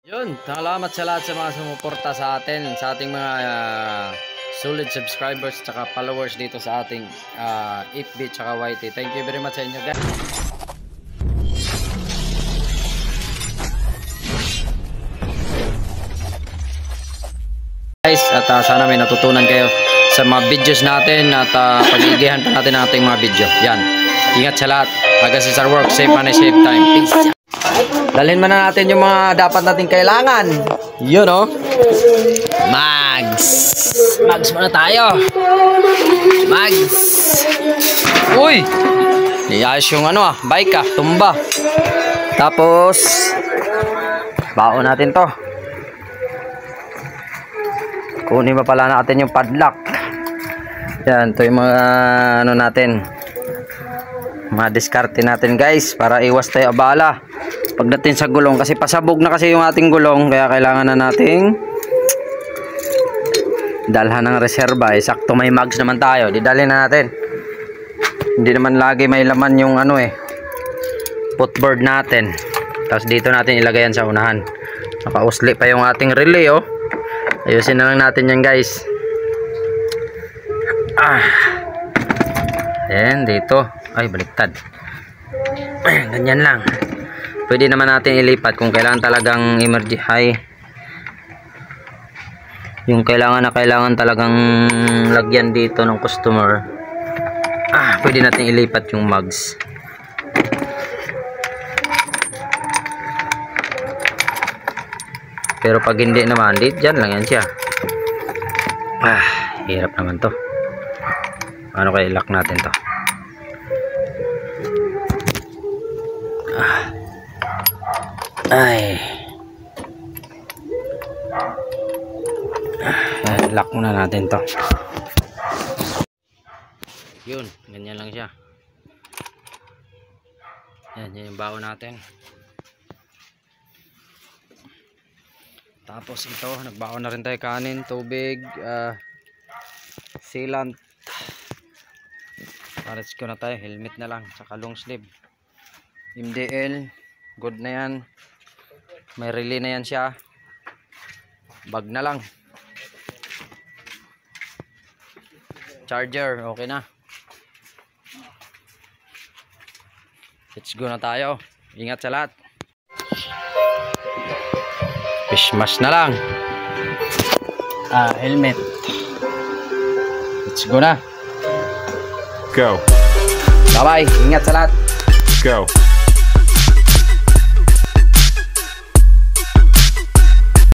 Yun, salamat sa lahat sa mga sumuporta sa atin, sa ating mga solid subscribers tsaka followers dito sa ating FB tsaka YT. Thank you very much sa inyo guys. At sana may natutunan kayo sa mga videos natin at pag-iigihan pa natin ang ating mga video. Yan, ingat sa lahat. Hanggang sa work, safe and safe time. Peace. Dalhin mo na natin yung mga dapat nating kailangan. Yun o. Mags. Mags muna tayo. Mags. Uy. Niyayos yung bike tumba. Tapos baon natin to. Kunin pa pala natin yung padlock. Yan, ito yung mga natin. Mga diskarte natin guys para iwas tayo abala pagdating sa gulong kasi pasabog na kasi yung ating gulong, kaya kailangan na nating dalhan ng reserba. Sakto may mags naman tayo, didalhin na natin. Hindi naman lagi may laman yung footboard natin. Tapos dito natin ilagay yan sa unahan. Nakausli pa yung ating relay ayusin na lang natin yan guys. Ayan dito, ay baliktad. Ganyan lang. Pwede naman natin ilipat kung kailangan talagang emergency. Yung kailangan talagang lagyan dito ng customer. Pwede natin ilipat yung mags. Pero pag hindi naman, dyan lang yan siya. Hirap naman to. Ano kaya i-lock natin to? Lock muna natin to. Yun, ganyan lang siya. Yan yung baon natin. Tapos ito, nagbaon na rin tayo kanin, tubig, sealant. Parets ko na tayo, helmet na lang, saka long sleeve. MDL, good na yan. May relay na yan siya. Bag na lang. Charger, okay na. Let's go na tayo. Ingat sa lahat. Fish mask na lang. Helmet. Let's go na. Go. Bye bye. Ingat sa lahat. Go.